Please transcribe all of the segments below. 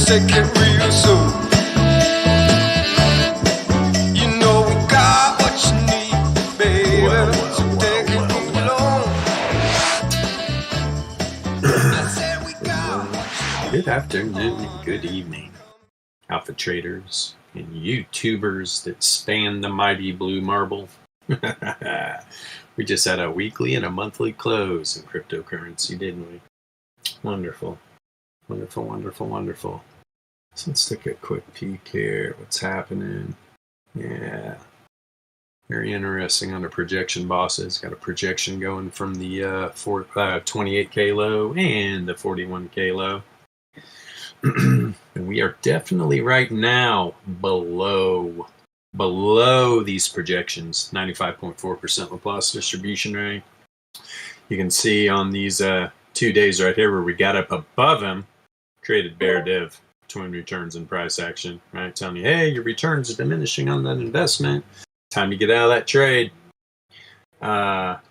take it real soon. You know we got what you need, baby. So take it real long. I said we got what you need. Good afternoon and good evening, alpha traders and YouTubers that span the mighty blue marble. We just had a weekly and a monthly close in cryptocurrency, didn't we? Wonderful. Wonderful, wonderful, wonderful. So let's take a quick peek here. What's happening? Yeah. Very interesting on the projection bosses. Got a projection going from the 28K low and the 41K low. And we are definitely right now below these projections, 95.4% Laplace distribution rate. You can see on these 2 days right here where we got up above them, created bear div, twin returns and price action, right? Telling you, hey, your returns are diminishing on that investment. Time to get out of that trade. Not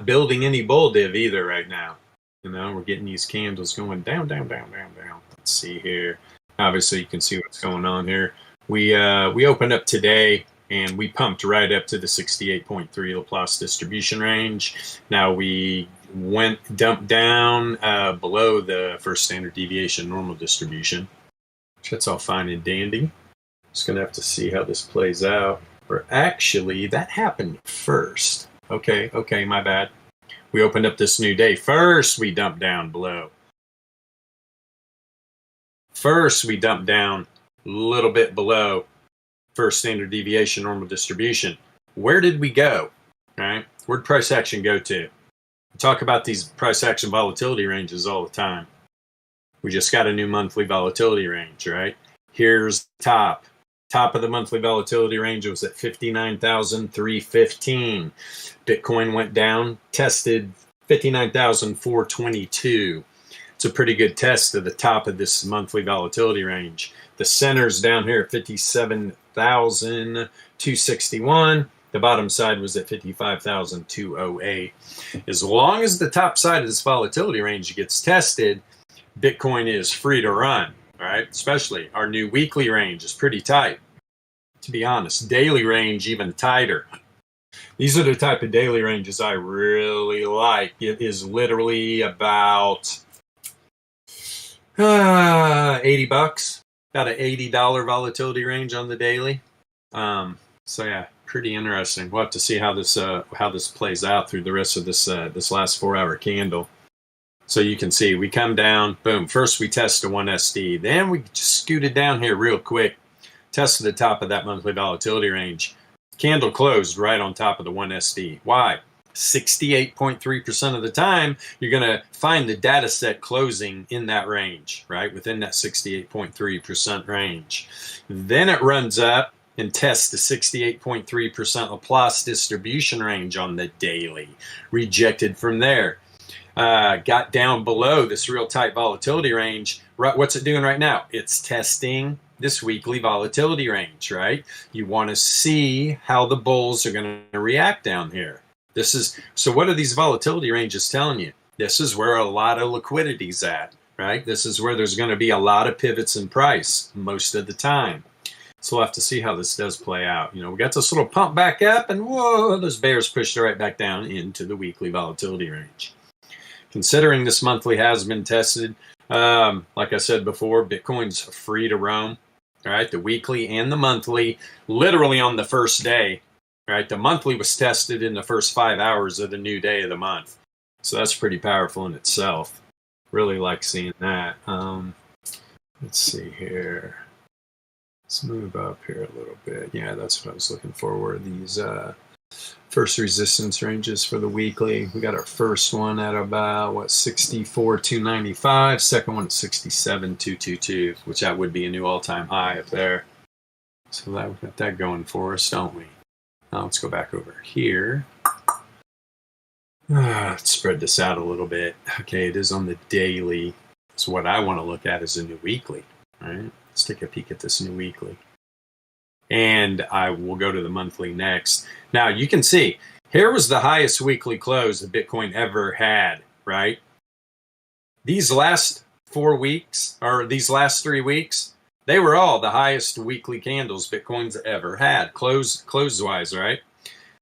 building any bull div either right now. You know, we're getting these candles going down, down, down, down, down. Let's see here. Obviously, you can see what's going on here. We opened up today and we pumped right up to the 68.3 Laplace distribution range. Now we dumped down below the first standard deviation normal distribution. That's all fine and dandy. Just gonna have to see how this plays out. Or actually, that happened first. Okay, my bad. We opened up this new day. First, we dumped down below. First, we dumped down a little bit below first standard deviation normal distribution. Where did we go? All right, where'd price action go to? We talk about these price action volatility ranges all the time. We just got a new monthly volatility range, right? Here's the top. Top of the monthly volatility range was at 59,315. Bitcoin went down, tested 59,422. It's a pretty good test of the top of this monthly volatility range. The center's down here at 57,261. The bottom side was at 55,208. As long as the top side of this volatility range gets tested, Bitcoin is free to run, all right? Especially our new weekly range is pretty tight, to be honest. Daily range even tighter. These are the type of daily ranges I really like. It is literally about 80 bucks, about an $80 volatility range on the daily. So yeah, pretty interesting. We'll have to see how this plays out through the rest of this last 4-hour candle. So you can see we come down, boom. First we test a 1SD, then we just scooted down here real quick, tested the top of that monthly volatility range. Candle closed right on top of the 1SD. Why? 68.3% of the time, you're going to find the data set closing in that range, right? Within that 68.3% range. Then it runs up and tests the 68.3% Laplace distribution range on the daily. Rejected from there. Got down below this real tight volatility range. What's it doing right now? It's testing this weekly volatility range, right? You want to see how the bulls are going to react down here. So what are these volatility ranges telling you? This is where a lot of liquidity's at, right? This is where there's going to be a lot of pivots in price most of the time. So we'll have to see how this does play out. You know, we got this little pump back up and whoa, those bears pushed it right back down into the weekly volatility range. Considering this monthly has been tested, like I said before, Bitcoin's free to roam. All right, the weekly and the monthly, literally on the first day. Right, the monthly was tested in the first 5 hours of the new day of the month. So that's pretty powerful in itself. Really like seeing that. Let's see here. Let's move up here a little bit. Yeah, that's what I was looking for, were these first resistance ranges for the weekly. We got our first one at about, 64,295. Second one at 67,222, which that would be a new all-time high up there. So that we got that going for us, don't we? Now let's go back over here. Let's spread this out a little bit. Okay, it is on the daily. So what I want to look at is a new weekly. All right, let's take a peek at this new weekly. And I will go to the monthly next. Now you can see, here was the highest weekly close that Bitcoin ever had, right? These last 4 weeks, or these last 3 weeks, they were all the highest weekly candles Bitcoin's ever had, close wise, right?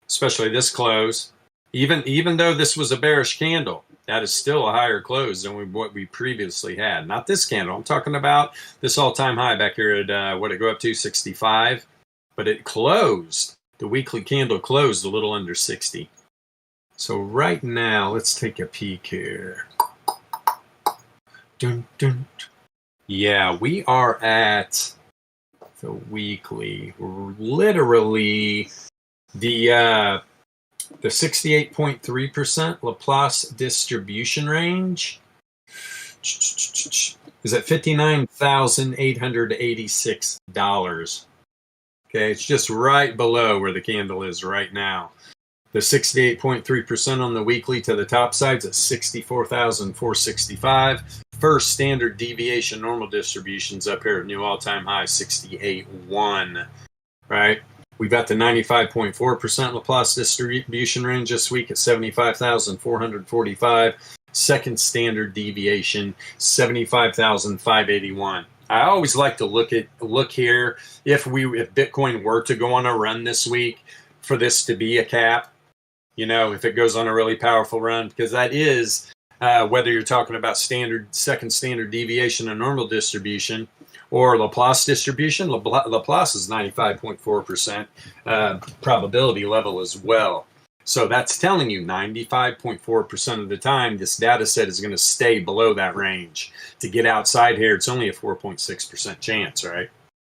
Especially this close. Even though this was a bearish candle, that is still a higher close than what we previously had. Not this candle. I'm talking about this all-time high back here at, what did it go up to, 65? But it closed. The weekly candle closed a little under 60. So right now, let's take a peek here. Dun, dun. Yeah, we are at the weekly. Literally the 68.3% Laplace distribution range is at $59,886. Okay, it's just right below where the candle is right now. The 68.3% on the weekly to the top side's at 64,465. First standard deviation normal distributions up here at new all-time high, 68.1. Right? We've got the 95.4% Laplace distribution range this week at 75,445. Second standard deviation, 75,581. I always like to look here if Bitcoin were to go on a run this week for this to be a cap. You know, if it goes on a really powerful run, because that is whether you're talking about second standard deviation and normal distribution or Laplace distribution. Laplace is 95.4% probability level as well. So that's telling you 95.4% of the time this data set is going to stay below that range. To get outside here, it's only a 4.6% chance, right?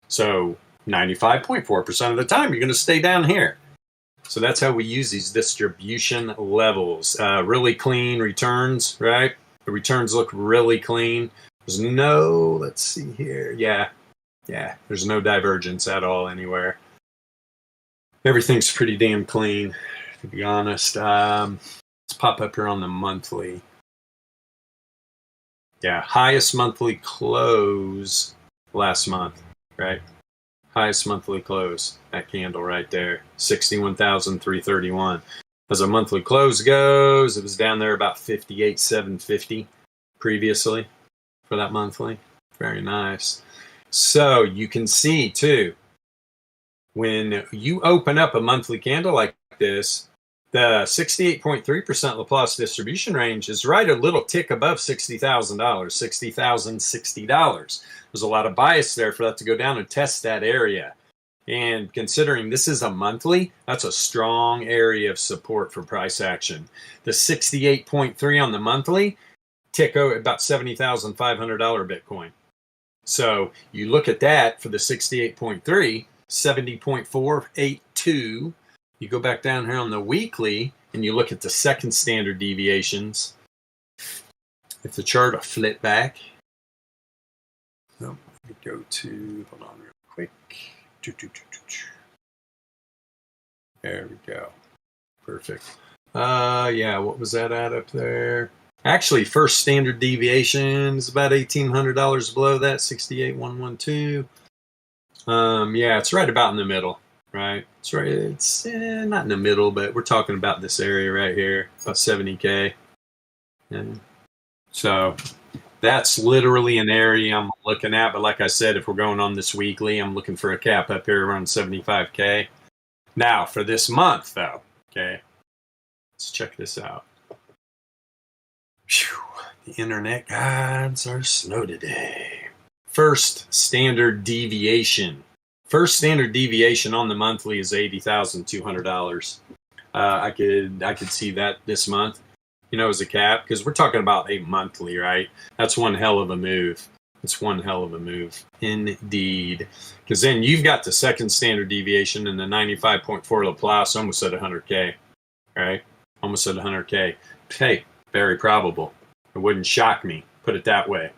So 95.4% of the time, you're going to stay down here. So that's how we use these distribution levels. Really clean returns, right? The returns look really clean. There's no, let's see here. Yeah, there's no divergence at all anywhere. Everything's pretty damn clean, to be honest. Let's pop up here on the monthly. Yeah, highest monthly close last month, right? Highest monthly close, that candle right there, 61,331. As a monthly close goes, it was down there about 58,750 previously for that monthly. Very nice. So you can see too, when you open up a monthly candle like this, the 68.3% Laplace distribution range is right a little tick above $60,000, $60,060. There's a lot of bias there for that to go down and test that area. And considering this is a monthly, that's a strong area of support for price action. The 68.3 on the monthly, tick about $70,500 Bitcoin. So you look at that for the 68.3, 70.482. You go back down here on the weekly and you look at the second standard deviations. If the chart will flip back. Let me go to, hold on real quick. There we go. Perfect. Yeah, what was that at up there? Actually, first standard deviation is about $1,800 below that, 68,112. Yeah, it's right about in the middle, right? It's right. It's not in the middle, but we're talking about this area right here, about 70K. And so that's literally an area I'm looking at. But like I said, if we're going on this weekly, I'm looking for a cap up here around 75K. Now, for this month, though, okay, let's check this out. Whew, the internet gods are slow today. First standard deviation. First standard deviation on the monthly is $80,200. I could see that this month, as a cap, because we're talking about a monthly, right? That's one hell of a move. It's one hell of a move, indeed. Because then you've got the second standard deviation and the 95.4 Laplace almost at 100K, right? Almost at 100K. Hey, very probable. It wouldn't shock me, put it that way.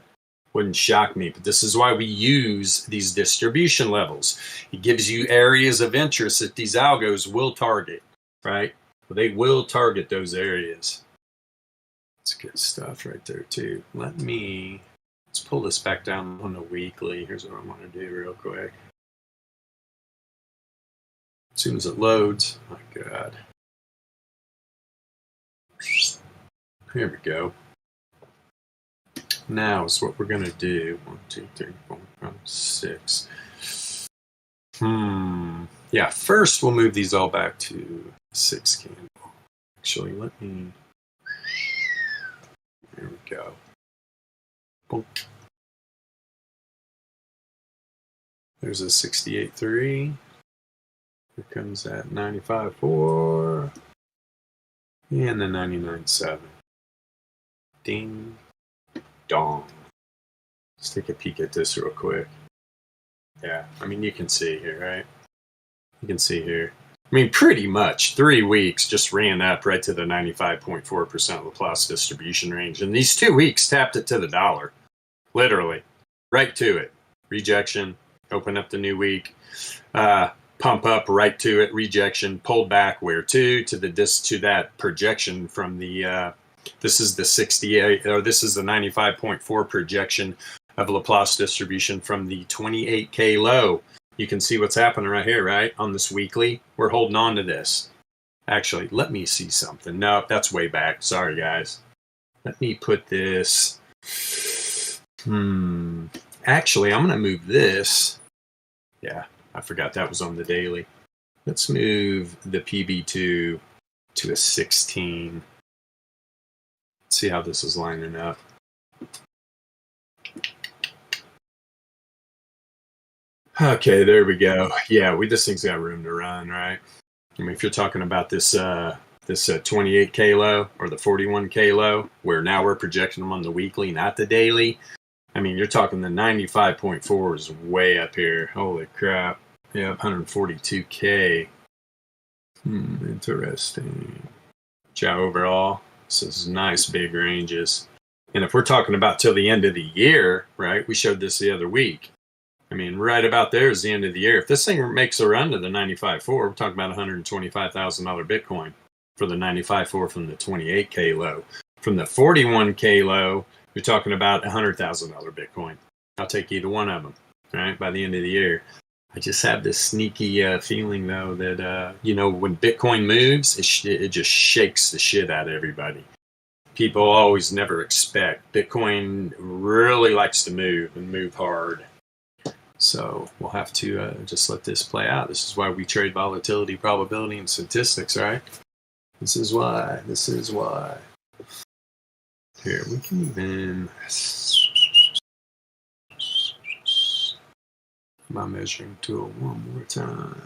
Wouldn't shock me, but this is why we use these distribution levels. It gives you areas of interest that these algos will target, right? Well, they will target those areas. That's good stuff right there too. Let's pull this back down on the weekly. Here's what I want to do real quick. As soon as it loads, my God. Here we go. now is what we're going to do. 1, 2, 3, 4, 5, 6. Yeah, first we'll move these all back to 6 candle. Actually, let me... There we go. Boom. There's a 68.3. Here comes that 95.4. And the 99.7. Ding dong. Let's take a peek at this real quick. Yeah, I mean, you can see here, right? You can see here. I mean, pretty much 3 weeks just ran up right to the 95.4% Laplace distribution range. And these 2 weeks tapped it to the dollar. Literally. Right to it. Rejection. Open up the new week. Pump up right to it. Rejection. Pulled back where to? To that projection from the... this is the 68, or this is the 95.4 projection of Laplace distribution from the 28K low. You can see what's happening right here, right? On this weekly, we're holding on to this. Actually, let me see something. No, that's way back. Sorry, guys. Let me put this. Actually, I'm going to move this. Yeah, I forgot that was on the daily. Let's move the PB2 to a 16. See how this is lining up. Okay, there we go. Yeah, this thing's got room to run, right? I mean, if you're talking about this 28K low or the 41K low, where now we're projecting them on the weekly, not the daily. I mean, you're talking the 95.4 is way up here. Holy crap. Yeah, 142K. Interesting. Yeah, overall. So this is nice big ranges. And if we're talking about till the end of the year, right? We showed this the other week. I mean, right about there is the end of the year. If this thing makes a run to the 95.4, we're talking about $125,000 Bitcoin for the 95.4 from the 28K low. From the 41K low, you're talking about $100,000 Bitcoin. I'll take either one of them, right? By the end of the year. I just have this sneaky feeling, though, that, when Bitcoin moves, it just shakes the shit out of everybody. People always never expect. Bitcoin really likes to move and move hard. So we'll have to just let this play out. This is why we trade volatility, probability, and statistics, right? This is why. Here, we can even... my measuring tool one more time.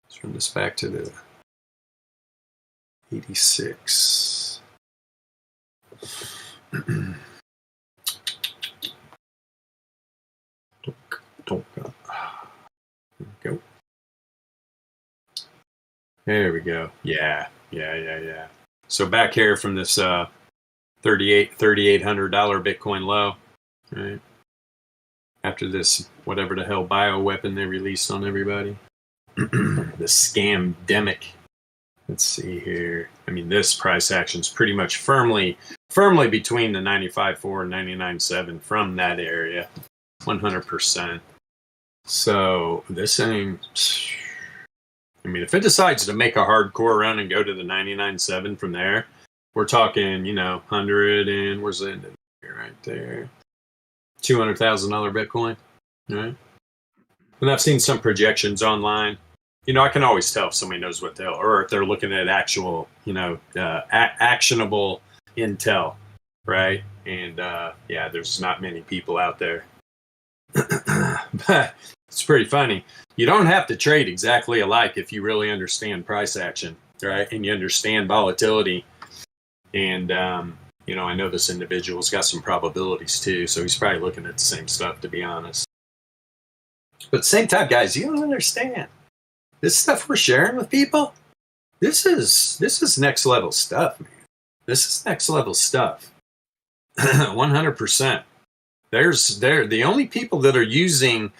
Let's run this back to the 86. There we go. Yeah. So back here from this $3,800 Bitcoin low, right? After this, whatever the hell bioweapon they released on everybody. The scamdemic. Let's see here. I mean, this price action's pretty much firmly between the 95.4 and 99.7 from that area. 100%. So this thing, I mean, if it decides to make a hardcore run and go to the 99.7 from there, we're talking, 100 and where's the end of here? Right there. $200,000 Bitcoin, right? And I've seen some projections online. I can always tell if somebody knows what or if they're looking at actual, actionable intel, right? And there's not many people out there. But it's pretty funny. You don't have to trade exactly alike if you really understand price action, right? And you understand volatility. And, I know this individual's got some probabilities too, so he's probably looking at the same stuff, to be honest. But at the same time, guys, you don't understand. This stuff we're sharing with people, this is next level stuff, man. This is next level stuff. 100%. They're the only people that are using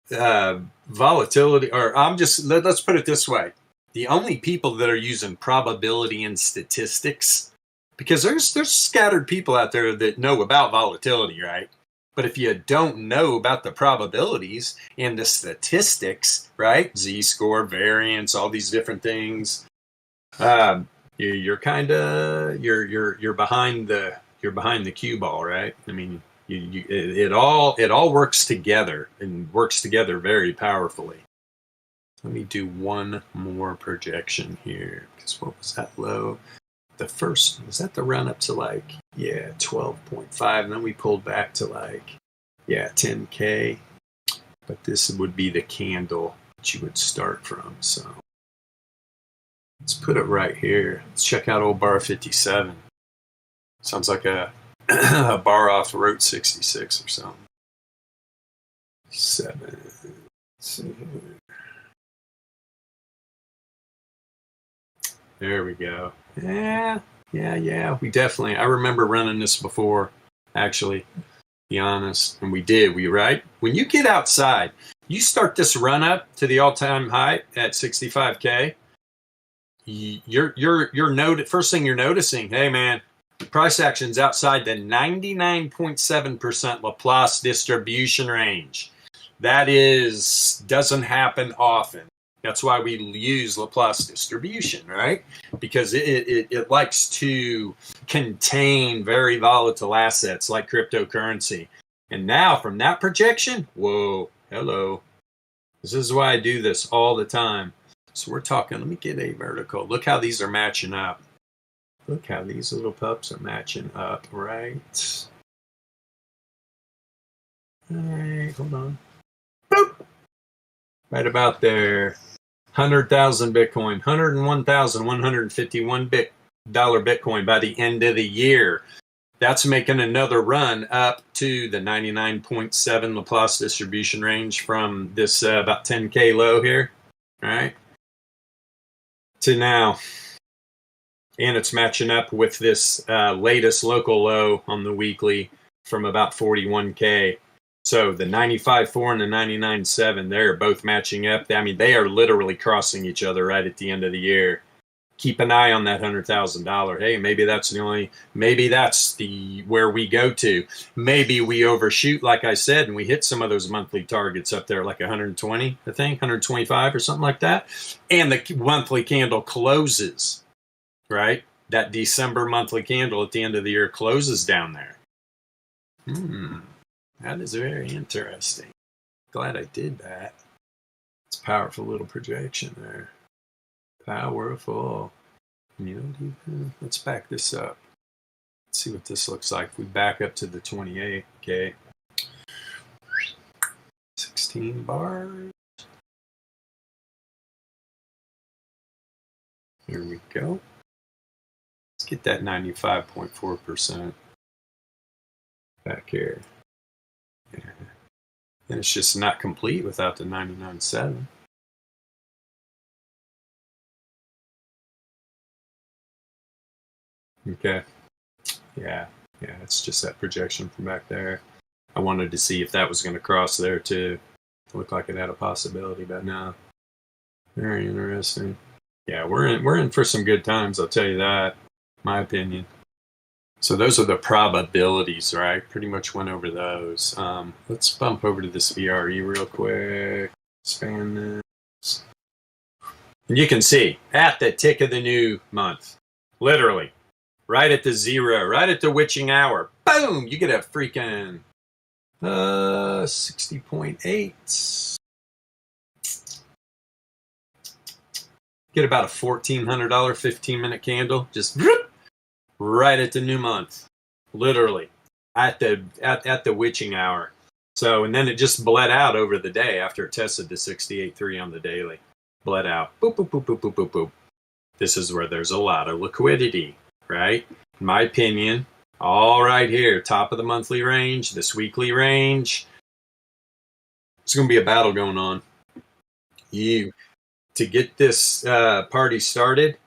volatility, or let's put it this way. The only people that are using probability and statistics, because there's scattered people out there that know about volatility, right? But if you don't know about the probabilities and the statistics, right? Z-score, variance, all these different things, you're kind of you're behind the you're behind the cue ball, right? I mean, it all works together and works together very powerfully. Let me do one more projection here, because what was that low? The first, was that the run up to like, yeah, 12.5, and then we pulled back to like, yeah, 10K. But this would be the candle that you would start from. So let's put it right here. Let's check out old bar 57. Sounds like a bar off Route 66 or something. 7. There we go. Yeah. We definitely, I remember running this before, actually, to be honest. And we right? When you get outside, you start this run up to the all-time high at 65K. First thing you're noticing, hey man, price action's outside the 99.7% Laplace distribution range. That doesn't happen often. That's why we use Laplace distribution, right? Because it likes to contain very volatile assets like cryptocurrency. And now from that projection, whoa, hello. This is why I do this all the time. So we're talking, let me get a vertical. Look how these are matching up. Look how these little pups are matching up, right? All right, hold on. Boop. Right about there. 100,000 Bitcoin, 101,151 Bitcoin by the end of the year. That's making another run up to the 99.7 Laplace distribution range from this about 10K low here, right? To now. And it's matching up with this latest local low on the weekly from about 41K. So the 95.4 and the 99.7, they're both matching up. I mean, they are literally crossing each other right at the end of the year. Keep an eye on that $100,000. Hey, maybe that's where we go to. Maybe we overshoot, like I said, and we hit some of those monthly targets up there, like 120, I think, 125 or something like that. And the monthly candle closes, right? That December monthly candle at the end of the year closes down there. That is very interesting. Glad I did that. It's a powerful little projection there. Powerful. Let's back this up. Let's see what this looks like. If we back up to the 28K. 16 bars. Here we go. Let's get that 95.4% back here. And it's just not complete without the 99.7. Okay. Yeah, it's just that projection from back there. I wanted to see if that was going to cross there too. It looked like it had a possibility, but no. Very interesting. Yeah, we're in for some good times, I'll tell you that. My opinion. So those are the probabilities, right? Pretty much went over those. Let's bump over to this VRE real quick. Expand this. And you can see at the tick of the new month, literally, right at the 0, right at the witching hour, boom, you get a freaking 60.8. Get about a $1,400 15-minute candle, just right at the new month, literally at the witching hour. So, and then it just bled out over the day after it tested the 68.3 on the daily. Bled out. Boop, boop, boop, boop, boop, boop, boop. This is where there's a lot of liquidity, right? In my opinion, all right here, top of the monthly range, this weekly range. It's going to be a battle going on. To get this party started,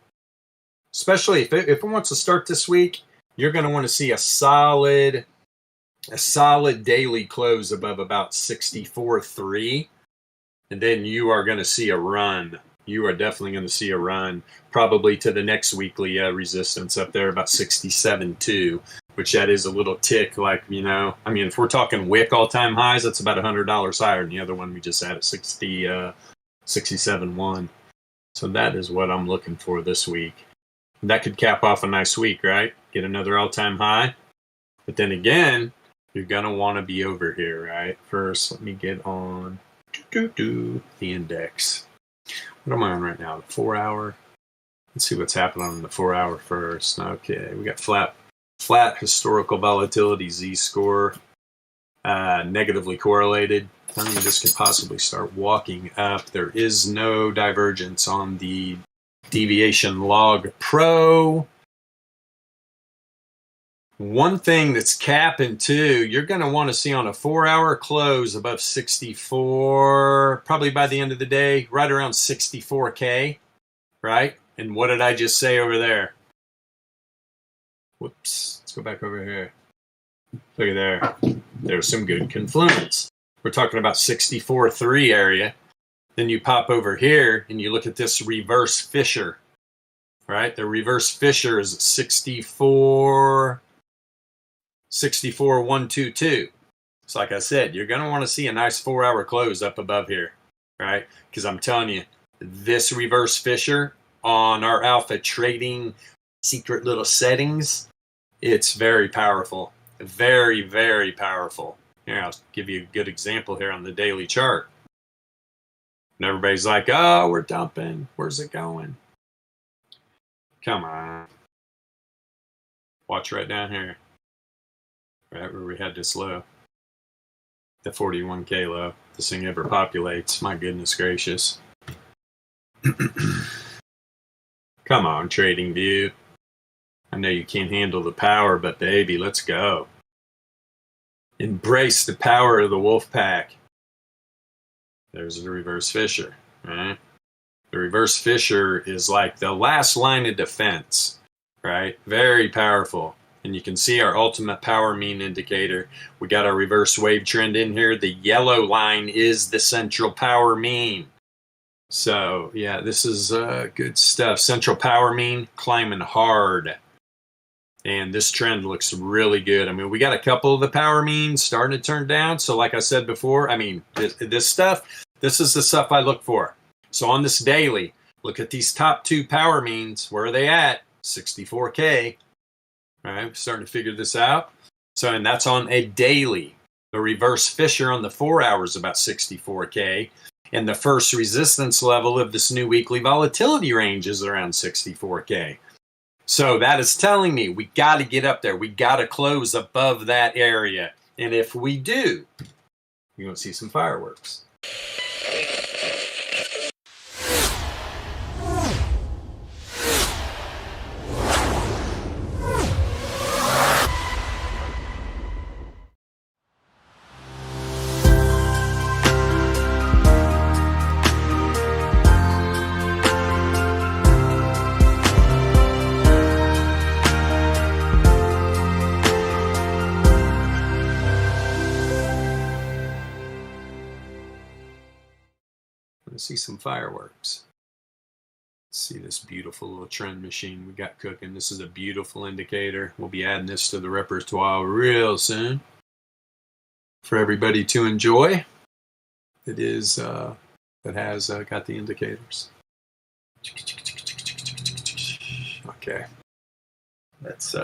especially if it wants to start this week, you're going to want to see a solid daily close above about 64.3, and then you are going to see a run. You are definitely going to see a run, probably to the next weekly resistance up there about 67.2, which that is a little tick, like, I mean, if we're talking wick all-time highs, that's about $100 higher than the other one we just had at 67.1. So that is what I'm looking for this week. That could cap off a nice week, right? Get another all-time high. But then again, you're going to want to be over here, right? First, let me get on the index. What am I on right now? The 4 hour? Let's see what's happening on the 4 hour first. Okay, we got flat historical volatility Z-score, negatively correlated. I mean, this could possibly start walking up. There is no divergence on the deviation log pro. One thing that's capping too, you're going to want to see on a 4 hour close above 64, probably by the end of the day, right around 64K, right? And what did I just say over there? Whoops, let's go back over here. Look at there. There's some good confluence. We're talking about 64.3 area. Then you pop over here and you look at this reverse fissure, right? The reverse fissure is 64.122. So like I said, you're going to want to see a nice 4 hour close up above here, right? Because I'm telling you, this reverse fissure on our alpha trading secret little settings, it's very powerful. Very, very powerful. Here, I'll give you a good example here on the daily chart. And everybody's like, oh, we're dumping. Where's it going? Come on. Watch right down here. Right where we had this low. The 41K low. This thing ever populates. My goodness gracious. Come on, Trading View. I know you can't handle the power, but baby, let's go. Embrace the power of the wolf pack. There's the reverse fissure, right? The reverse fissure is like the last line of defense, right? Very powerful. And you can see our ultimate power mean indicator. We got our reverse wave trend in here. The yellow line is the central power mean. So yeah, this is good stuff. Central power mean climbing hard. And this trend looks really good. I mean, we got a couple of the power means starting to turn down. So like I said before, I mean, this stuff, this is the stuff I look for. So on this daily, look at these top two power means. Where are they at? 64K. All right, we're starting to figure this out. So, and that's on a daily. The reverse fissure on the 4 hours about 64K. And the first resistance level of this new weekly volatility range is around 64K. So that is telling me we got to get up there. We got to close above that area. And if we do, you're going to see some fireworks. See some fireworks. Let's see this beautiful little trend machine we got cooking. This is a beautiful indicator. We'll be adding this to the repertoire real soon for everybody to enjoy. It is that has got the indicators. Okay, let's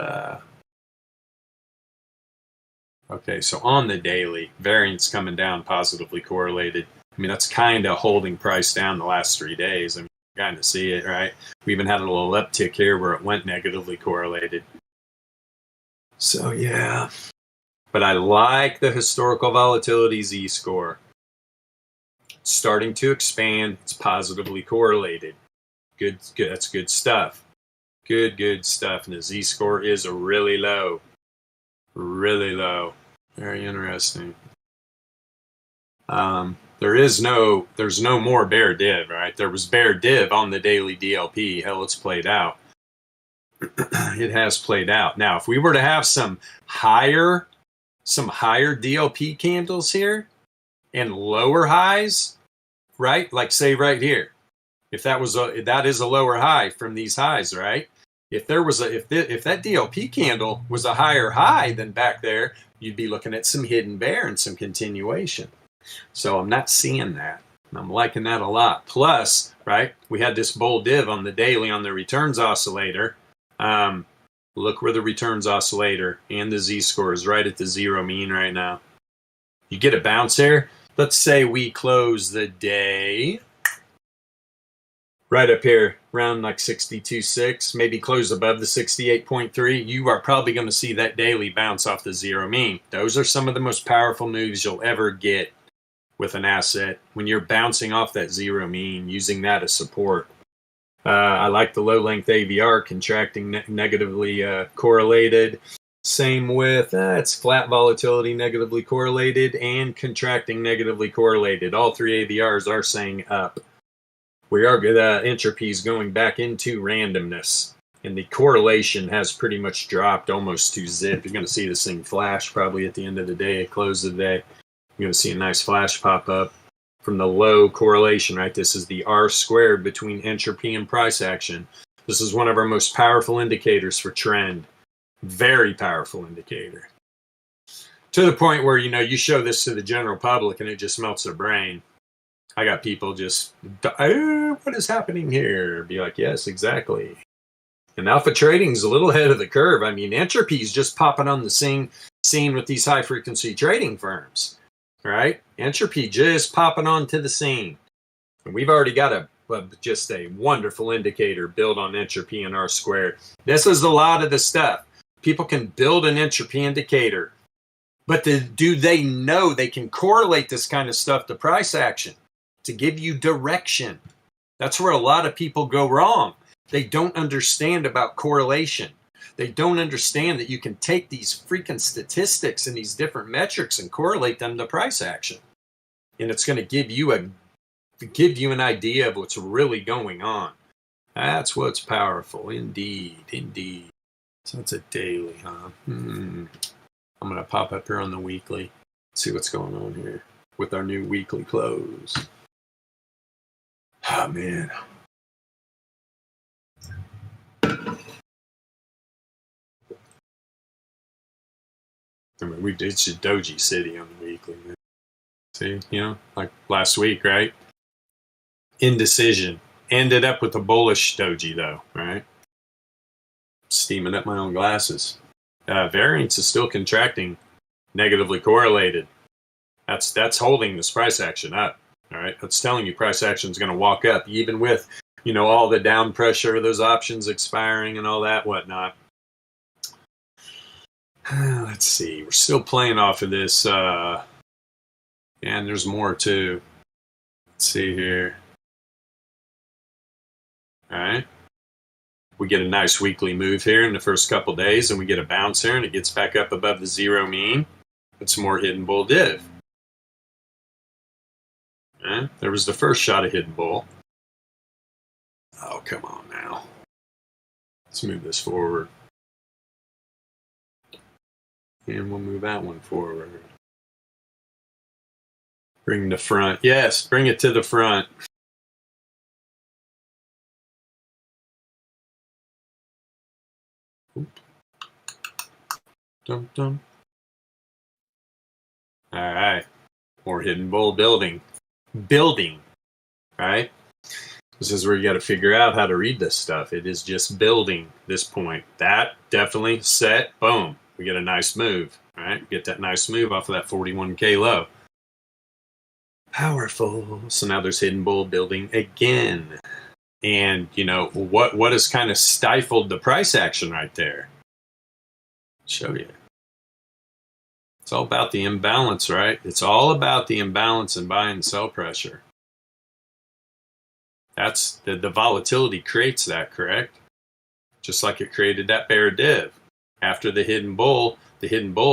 okay, so on the daily, variance coming down, positively correlated. I mean, that's kind of holding price down the last 3 days. I mean, you kind of see it, right? We even had a little uptick here where it went negatively correlated. So, yeah. But I like the historical volatility Z-score. It's starting to expand. It's positively correlated. Good. That's good stuff. Good stuff. And the Z-score is really low. Really low. Very interesting. There's no more bear div, right? There was bear div on the daily DLP. Hell, it's played out. It has played out. Now, if we were to have some higher DLP candles here and lower highs, right? Like say right here, if that is a lower high from these highs, right? If there was if that DLP candle was a higher high than back there, you'd be looking at some hidden bear and some continuation. So I'm not seeing that. I'm liking that a lot. Plus, right, we had this bull div on the daily on the returns oscillator. Look where the returns oscillator and the Z-score is right at the zero mean right now. You get a bounce here. Let's say we close the day right up here, around like 62.6, maybe close above the 68.3. You are probably going to see that daily bounce off the zero mean. Those are some of the most powerful moves you'll ever get with an asset when you're bouncing off that zero mean, using that as support. I like the low length AVR contracting negatively correlated. Same with it's flat volatility negatively correlated and contracting negatively correlated. All three AVRs are saying up. We are entropy is going back into randomness, and the correlation has pretty much dropped almost to zip. You're going to see this thing flash probably at the end of the day, at close of the day. You're going to see a nice flash pop up from the low correlation, right? This is the R squared between entropy and price action. This is one of our most powerful indicators for trend. Very powerful indicator. To the point where, you show this to the general public and it just melts their brain. I got people just, what is happening here? Be like, yes, exactly. And alpha trading's a little ahead of the curve. I mean, entropy is just popping on the scene with these high frequency trading firms. Right? Entropy just popping onto the scene. And we've already got just a wonderful indicator built on entropy and R squared. This is a lot of the stuff. People can build an entropy indicator, but do they know they can correlate this kind of stuff to price action to give you direction? That's where a lot of people go wrong. They don't understand about correlation. They don't understand that you can take these freaking statistics and these different metrics and correlate them to price action. And it's going to give you an idea of what's really going on. That's what's powerful. Indeed. Indeed. So it's a daily, huh? I'm going to pop up here on the weekly. See what's going on here with our new weekly close. Oh, man. I mean, we did Doji City on the weekly. Man. See, like last week, right? Indecision. Ended up with a bullish doji, though, right? Steaming up my own glasses. Variance is still contracting, negatively correlated. That's holding this price action up. All right, that's telling you price action is going to walk up, even with all the down pressure, those options expiring, and all that whatnot. Let's see. We're still playing off of this. And there's more too. Let's see here. All right. We get a nice weekly move here in the first couple days, and we get a bounce here, and it gets back up above the zero mean. It's more hidden bull div. All right. There was the first shot of hidden bull. Oh, come on now. Let's move this forward. And we'll move that one forward. Bring the front. Yes, bring it to the front. Dum, dum. All right. More hidden bull building. Building. Right? This is where you got to figure out how to read this stuff. It is just building this point. That definitely set. Boom. We get a nice move. All right. Get that nice move off of that 41K low. Powerful. So now there's hidden bull building again. And, what has kind of stifled the price action right there? Show you. It's all about the imbalance, right? It's all about the imbalance in buy and sell pressure. That's the volatility creates that, correct? Just like it created that bear div. After the hidden bull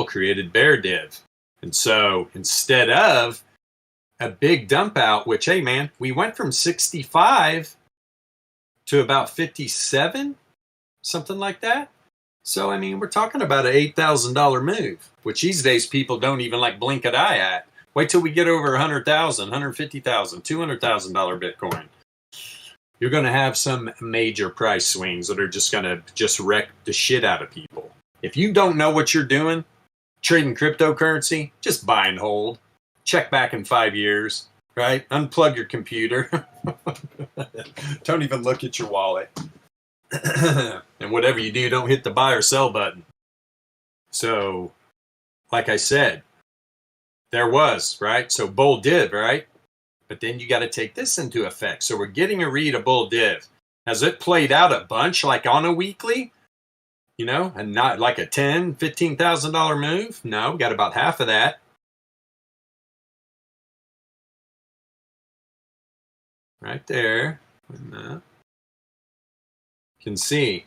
created bear div. And so instead of a big dump out, which, hey man, we went from 65 to about 57, something like that. So, I mean, we're talking about an $8,000 move, which these days people don't even blink an eye at. Wait till we get over 100,000, 150,000, $200,000 Bitcoin. You're going to have some major price swings that are just going to wreck the shit out of people. If you don't know what you're doing, trading cryptocurrency, just buy and hold. Check back in 5 years, right? Unplug your computer. Don't even look at your wallet. And whatever you do, don't hit the buy or sell button. So, like I said, there was, right? So bull div, right? But then you got to take this into effect. So we're getting a read of bull div. Has it played out a bunch like on a weekly? You know, and not like a $10,000, $15,000 move? No, we got about half of that. Right there. You can see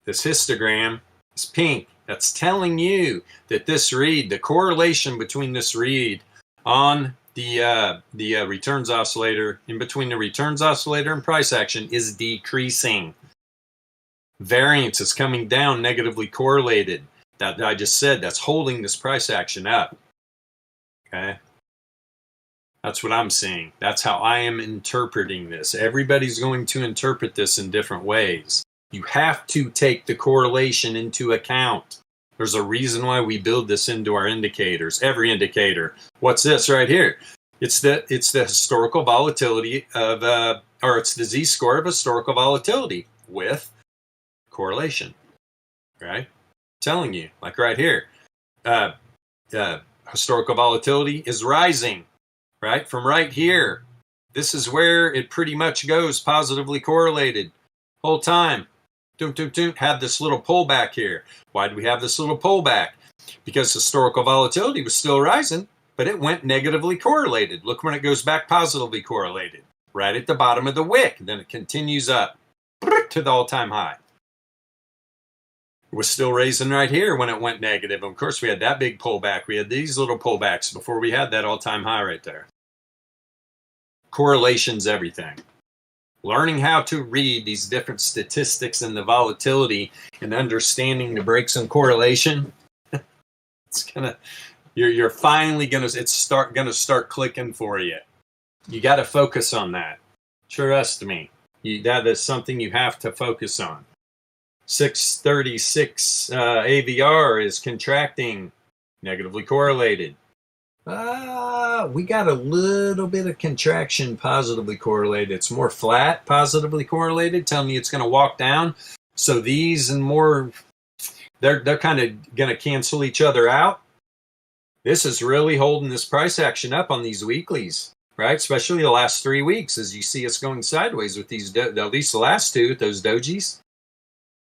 this histogram is pink. That's telling you that this read, the correlation between this read on the returns oscillator, in between the returns oscillator and price action, is decreasing. Variance is coming down, negatively correlated. That I just said, that's holding this price action up. Okay. That's what I'm seeing. That's how I am interpreting this. Everybody's going to interpret this in different ways. You have to take the correlation into account. There's a reason why we build this into our indicators. Every indicator. What's this right here? It's the historical volatility of, or it's the z-score of historical volatility with correlation. Right? Telling you, like right here, historical volatility is rising. Right? From right here, this is where it pretty much goes positively correlated. Whole time. Had this little pullback here. Why did we have this little pullback? Because historical volatility was still rising, but it went negatively correlated. Look when it goes back positively correlated. Right at the bottom of the wick. Then it continues up to the all-time high. It was still raising right here when it went negative. Of course, we had that big pullback. We had these little pullbacks before we had that all-time high right there. Correlation's everything. Learning how to read these different statistics and the volatility and understanding the breaks in correlation, you're finally gonna start clicking for you. You got to focus on that. Trust me, that is something you have to focus on. 636 AVR is contracting, negatively correlated. We got a little bit of contraction positively correlated. It's more flat positively correlated, telling you it's going to walk down. So these and more, they're kind of going to cancel each other out. This is really holding this price action up on these weeklies, right? Especially the last 3 weeks, as you see us going sideways with these, at least the last two, those dojis.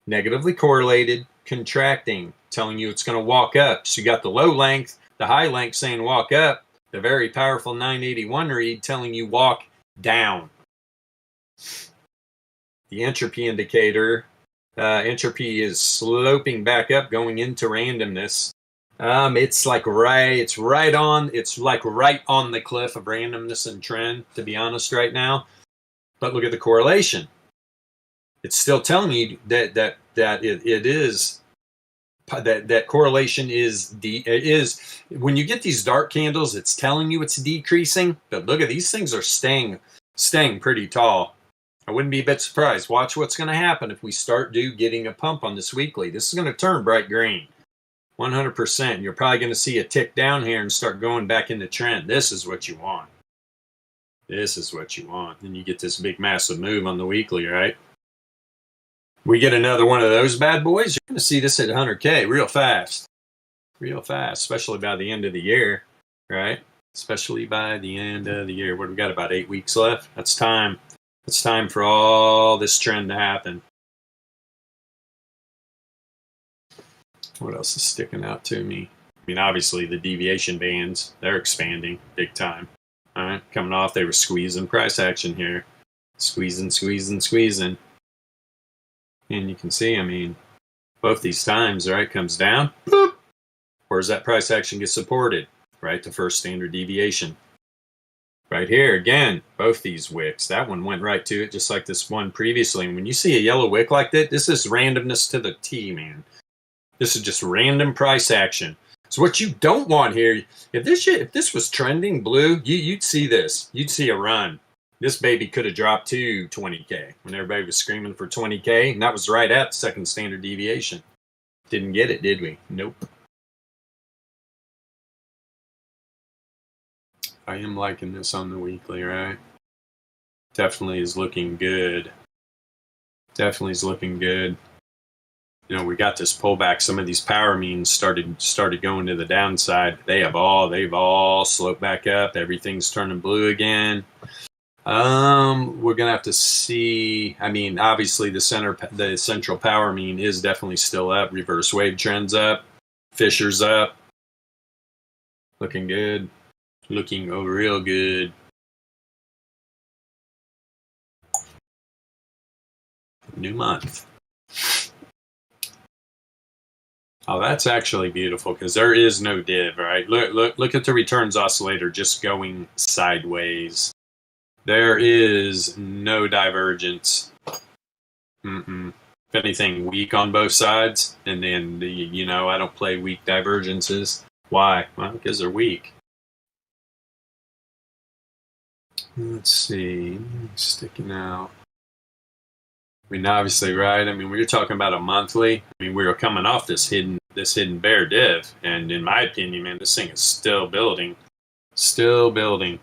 Negatively correlated, contracting, telling you it's going to walk up. So you got the low length, the high length saying walk up, the very powerful 981 read telling you walk down. The entropy indicator, entropy is sloping back up, going into randomness. It's like right on the cliff of randomness and trend, to be honest, right now. But look at the correlation. It's still telling you that it is. That correlation is when you get these dark candles, it's telling you it's decreasing. But look at these things are staying pretty tall. I wouldn't be a bit surprised. Watch what's going to happen if we start getting a pump on this weekly. This is going to turn bright green, 100%. You're probably going to see a tick down here and start going back into trend. This is what you want. This is what you want. Then you get this big massive move on the weekly, right? We get another one of those bad boys, you're going to see this at 100K real fast, especially by the end of the year, right? Especially by the end of the year. What, we got about 8 weeks left? That's time. It's time for all this trend to happen. What else is sticking out to me? I mean, obviously the deviation bands, they're expanding big time. All right, coming off, they were squeezing price action here. Squeezing. And you can see, I mean, both these times, right, comes down. Boop. Where's that price action get supported? Right, the first standard deviation. Right here, again, both these wicks. That one went right to it, just like this one previously. And when you see a yellow wick like that, this is randomness to the T, man. This is just random price action. So what you don't want here, if this was trending blue, you'd see this. You'd see a run. This baby could have dropped to 20K when everybody was screaming for 20K, and that was right at the second standard deviation. Didn't get it, did we? Nope. I am liking this on the weekly, right? Definitely is looking good. Definitely is looking good. You know, we got this pullback. Some of these power means started going to the downside. They've all sloped back up. Everything's turning blue again. We're gonna have to see. I mean, obviously the central power mean is definitely still up. Reverse wave trends up. Fisher's up. Looking good. Looking real good. New month. Oh, that's actually beautiful because there is no div, right? Look at the returns oscillator just going sideways. There is no divergence. If anything, weak on both sides. And then, I don't play weak divergences. Why? Well, because they're weak. Let's see. Sticking out. I mean, obviously, right? I mean, we were talking about a monthly. I mean, we were coming off this hidden bear div. And in my opinion, man, this thing is still building. Still building.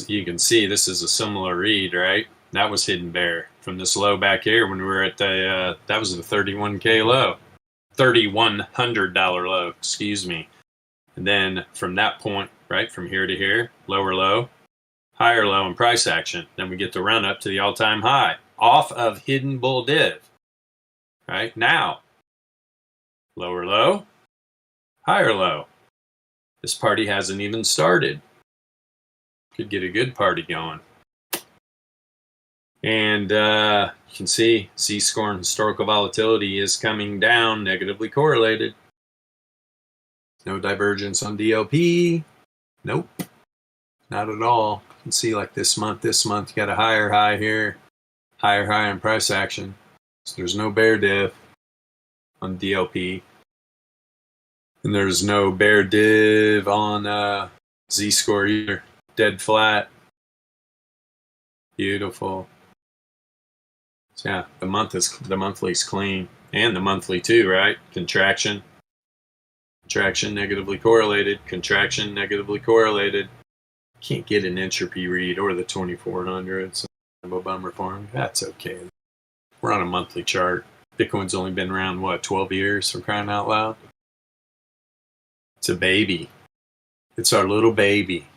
You can see this is a similar read, right? That was hidden bear from this low back here when we were at that was the 31K low, $3,100 low, excuse me. And then from that point, right, from here to here, lower low, higher low in price action. Then we get the run up to the all-time high off of hidden bull div, right? Now, lower low, higher low. This party hasn't even started. Could get a good party going. And you can see Z-score and historical volatility is coming down, negatively correlated. No divergence on DLP. Nope. Not at all. You can see like this month you got a higher high here. Higher high in price action. So there's no bear div on DLP. And there's no bear div on Z-score either. Dead flat. Beautiful. So yeah, the monthly's clean. And the monthly too, right? Contraction. Contraction negatively correlated. Contraction negatively correlated. Can't get an entropy read or the 2400. So I'm a bummer for him. That's okay. We're on a monthly chart. Bitcoin's only been around, 12 years, for crying out loud? It's a baby. It's our little baby.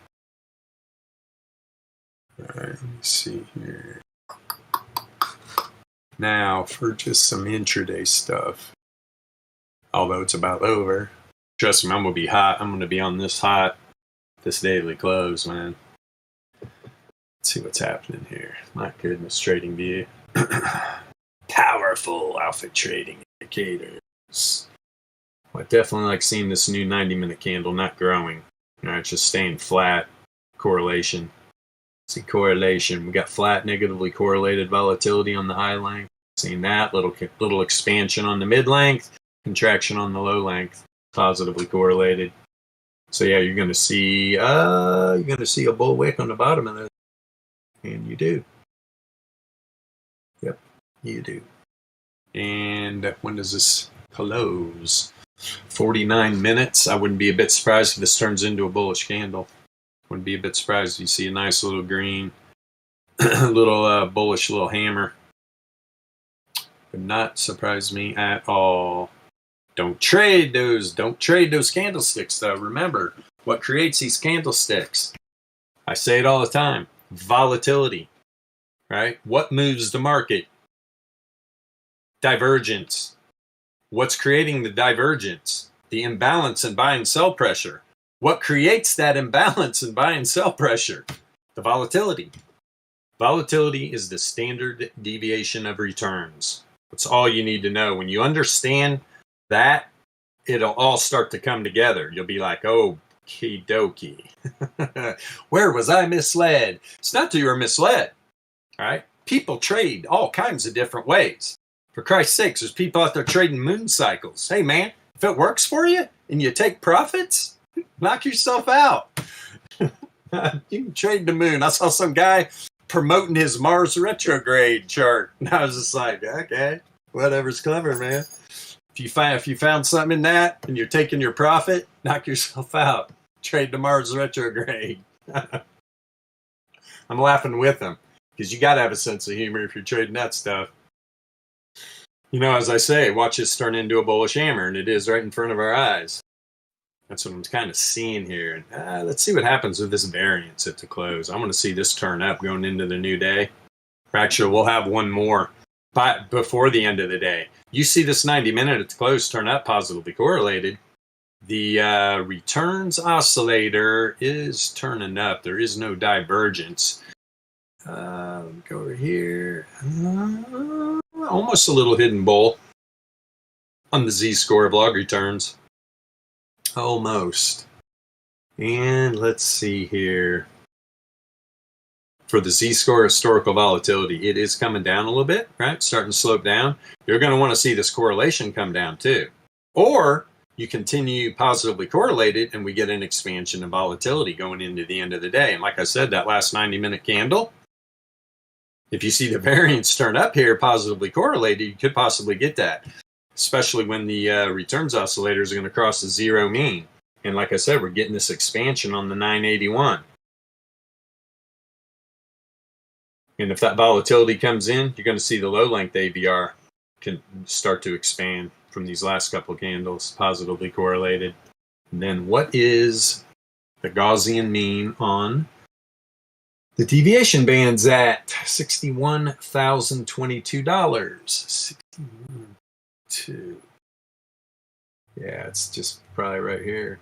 Alright, let me see here. Now, for just some intraday stuff. Although it's about over. Trust me, I'm going to be hot. I'm going to be on this daily close, man. Let's see what's happening here. My goodness, trading view. Powerful alpha trading indicators. Well, I definitely like seeing this new 90-minute candle not growing. All right, just staying flat. Correlation. See correlation. We got flat, negatively correlated volatility on the high length. Seeing that little expansion on the mid length, contraction on the low length, positively correlated. So yeah, you're gonna see a bull wick on the bottom of this, and you do. Yep, you do. And when does this close? 49 minutes. I wouldn't be a bit surprised if this turns into a bullish candle. Wouldn't be a bit surprised if you see a nice little green, little bullish little hammer. Would not surprise me at all. Don't trade those candlesticks though. Remember, what creates these candlesticks? I say it all the time. Volatility. Right? What moves the market? Divergence. What's creating the divergence? The imbalance in buy and sell pressure. What creates that imbalance in buy and sell pressure? The volatility. Volatility is the standard deviation of returns. That's all you need to know. When you understand that, it'll all start to come together. You'll be like, oh, okie dokie. Where was I misled? It's not that you were misled. All right? People trade all kinds of different ways. For Christ's sakes, there's people out there trading moon cycles. Hey, man, if it works for you and you take profits, knock yourself out. You can trade the moon. I saw some guy promoting his Mars retrograde chart, and I was just like, okay, whatever's clever, man. If you found something in that and you're taking your profit, knock yourself out. Trade the Mars retrograde. I'm laughing with him because you got to have a sense of humor if you're trading that stuff. You know, as I say, watch this turn into a bullish hammer, and it is right in front of our eyes. That's what I'm kind of seeing here. Let's see what happens with this variance at the close. I want to see this turn up going into the new day. Actually, we'll have one more before the end of the day. You see this 90-minute at the close turn up positively correlated. The returns oscillator is turning up. There is no divergence. Let me go over here. Almost a little hidden bull on the Z-score of log returns. Almost. And let's see here. For the Z-score historical volatility, it is coming down a little bit, right? Starting to slope down. You're going to want to see this correlation come down too. Or you continue positively correlated and we get an expansion of volatility going into the end of the day. And like I said, that last 90-minute candle, if you see the variance turn up here positively correlated, you could possibly get that, especially when the returns oscillators are going to cross the zero mean. And like I said, we're getting this expansion on the 981. And if that volatility comes in, you're going to see the low length AVR can start to expand from these last couple of candles, positively correlated. And then what is the Gaussian mean on the deviation bands at $61,022? 61.2. Yeah, it's just probably right here.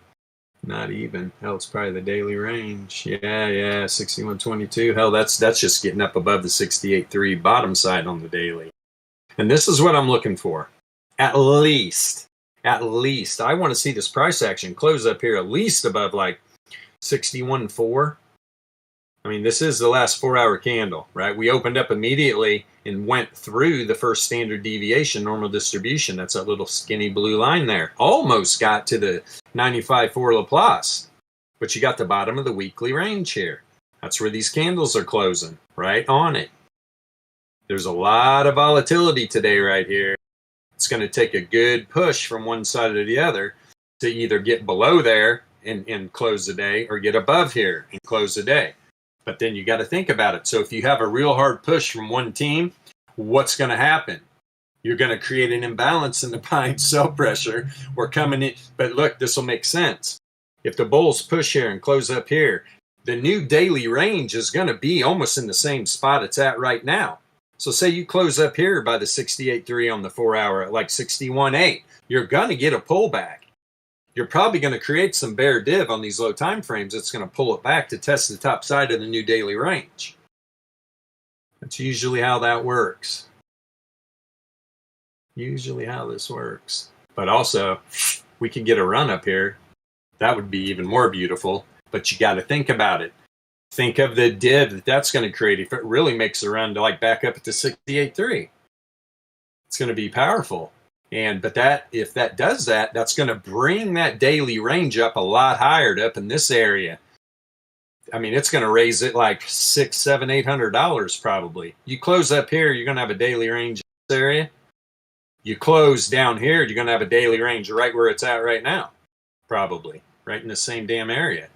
Not even. Hell, it's probably the daily range. Yeah, 61.22. Hell, that's just getting up above the 68.3 bottom side on the daily. And this is what I'm looking for. At least, I want to see this price action close up here at least above like 61.4. I mean, this is the last 4-hour candle, right? We opened up immediately and went through the first standard deviation normal distribution. That's that little skinny blue line there. Almost got to the 95.4 Laplace, but you got the bottom of the weekly range here. That's where these candles are closing, right on it. There's a lot of volatility today right here. It's going to take a good push from one side or the other to either get below there and close the day or get above here and close the day. But then you got to think about it. So if you have a real hard push from one team, what's going to happen? You're going to create an imbalance in the buy and sell pressure. We're coming in. But look, this will make sense. If the bulls push here and close up here, the new daily range is going to be almost in the same spot it's at right now. So say you close up here by the 68.3 on the 4-hour at like 61.8, you're going to get a pullback. You're probably going to create some bear div on these low time frames that's going to pull it back to test the top side of the new daily range. That's usually how that works. Usually how this works. But also, we could get a run up here. That would be even more beautiful. But you got to think about it. Think of the div that's going to create if it really makes a run to like back up at the 68.3. It's going to be powerful. But if that does that, that's going to bring that daily range up a lot higher to up in this area. I mean, it's going to raise it like $600, $700, $800 probably. You close up here, you're going to have a daily range in this area. You close down here, you're going to have a daily range right where it's at right now, probably right in the same damn area,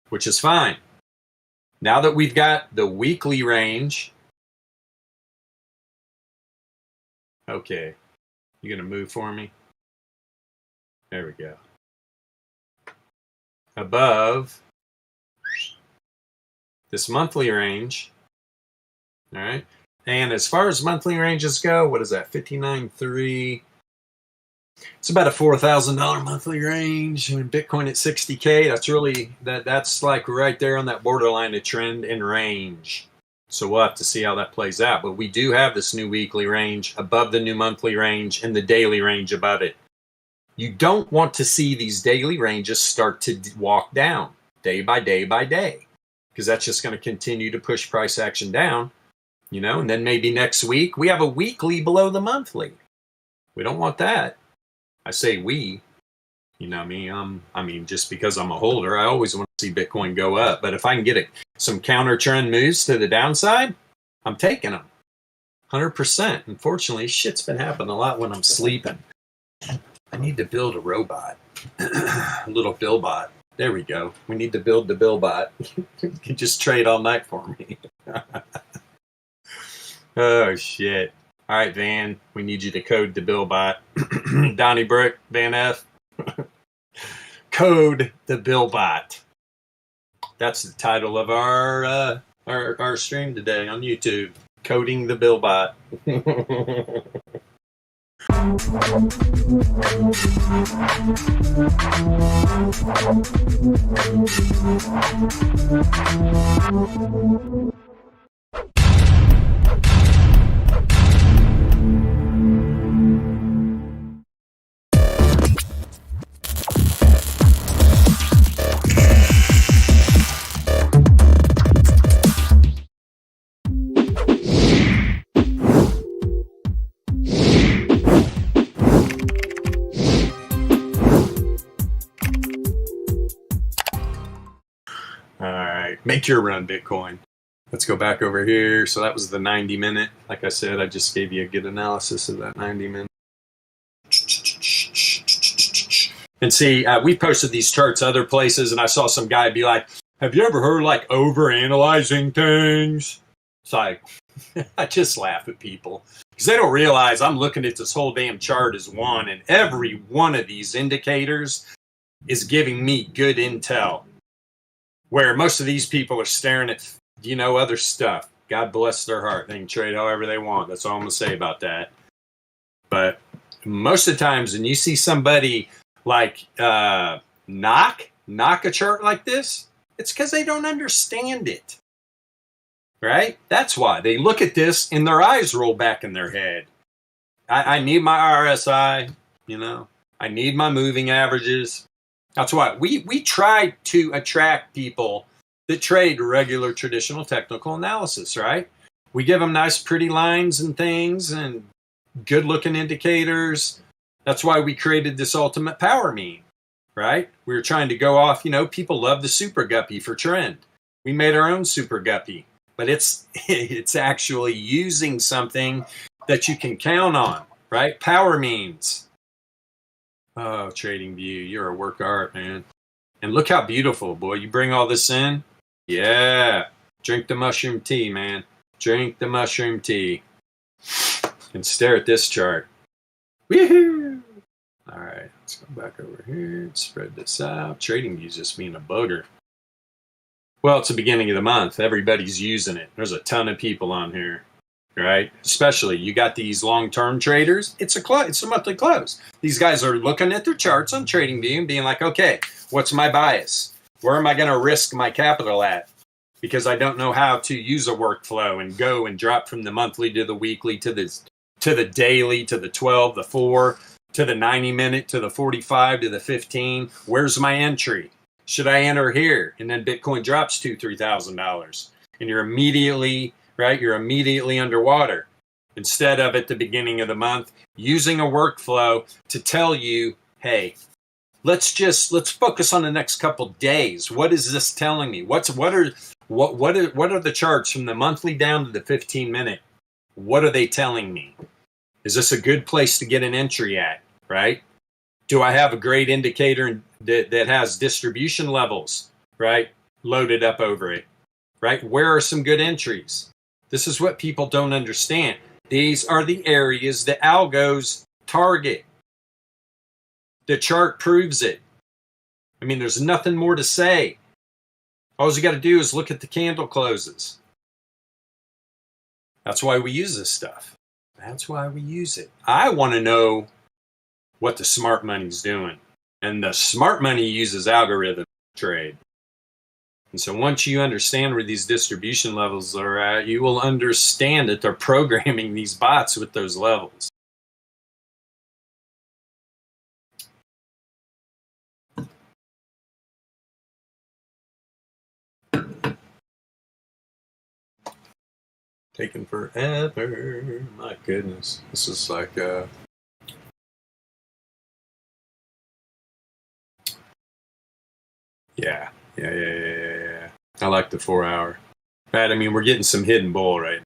which is fine. Now that we've got the weekly range, okay. You gonna move for me? There we go. Above this monthly range. All right. And as far as monthly ranges go, what is that? 59.3. It's about a $4,000 monthly range. And Bitcoin at 60K, that's really that's like right there on that borderline of trend and range. So we'll have to see how that plays out. But we do have this new weekly range above the new monthly range and the daily range above it. You don't want to see these daily ranges start to walk down day by day by day, because that's just going to continue to push price action down, and then maybe next week we have a weekly below the monthly. We don't want that. I say we, me. I mean, just because I'm a holder, I always want to see Bitcoin go up. But if I can get some counter trend moves to the downside, I'm taking them 100%. Unfortunately, shit's been happening a lot when I'm sleeping. I need to build a robot, a little Bilbot. There we go. We need to build the Bilbot. You can just trade all night for me. Oh, shit. All right, Van, we need you to code the Bilbot. Donnie Brook, Van F. Code the Bilbot. That's the title of our stream today on YouTube. Coding the Bilbot. Make your run, Bitcoin. Let's go back over here. So that was the 90-minute. Like I said, I just gave you a good analysis of that 90-minute. And see, we posted these charts other places, and I saw some guy be like, have you ever heard like over-analyzing things? It's like, I just laugh at people. Because they don't realize I'm looking at this whole damn chart as one, and every one of these indicators is giving me good intel. Where most of these people are staring at, other stuff. God bless their heart. They can trade however they want. That's all I'm going to say about that. But most of the times when you see somebody like knock a chart like this, it's because they don't understand it. Right? That's why. They look at this and their eyes roll back in their head. I need my RSI, I need my moving averages. That's why we try to attract people that trade regular traditional technical analysis, right? We give them nice, pretty lines and things and good looking indicators. That's why we created this ultimate power mean, right? We were trying to go off, people love the super guppy for trend. We made our own super guppy, but it's actually using something that you can count on, right? Power means. Oh, Trading View, you're a work of art, man. And look how beautiful, boy. You bring all this in? Yeah. Drink the mushroom tea, man. Drink the mushroom tea. And stare at this chart. Woohoo! All right, let's go back over here. Spread this out. Trading View's just being a bugger. Well, it's the beginning of the month. Everybody's using it. There's a ton of people on here. Right? Especially you got these long-term traders. It's a monthly close. These guys are looking at their charts on TradingView and being like, okay, what's my bias? Where am I going to risk my capital at? Because I don't know how to use a workflow and go and drop from the monthly to the weekly to the daily to the 12, the 4, to the 90-minute, to the 45, to the 15. Where's my entry? Should I enter here? And then Bitcoin drops $2,000-$3,000 and you're immediately underwater. Instead of at the beginning of the month, using a workflow to tell you, hey, let's focus on the next couple days. What is this telling me? What are the charts from the monthly down to the 15-minute? What are they telling me? Is this a good place to get an entry at, right? Do I have a great indicator that has distribution levels, right, loaded up over it, right? Where are some good entries? This is what people don't understand. These are the areas that algos target. The chart proves it. I mean, there's nothing more to say. All you got to do is look at the candle closes. That's why we use this stuff. That's why we use it. I want to know what the smart money's doing. And the smart money uses algorithm trade. And so once you understand where these distribution levels are at, you will understand that they're programming these bots with those levels. Taking forever. My goodness. This is like Yeah. I like the 4 hour. Right, I mean, we're getting some hidden bull right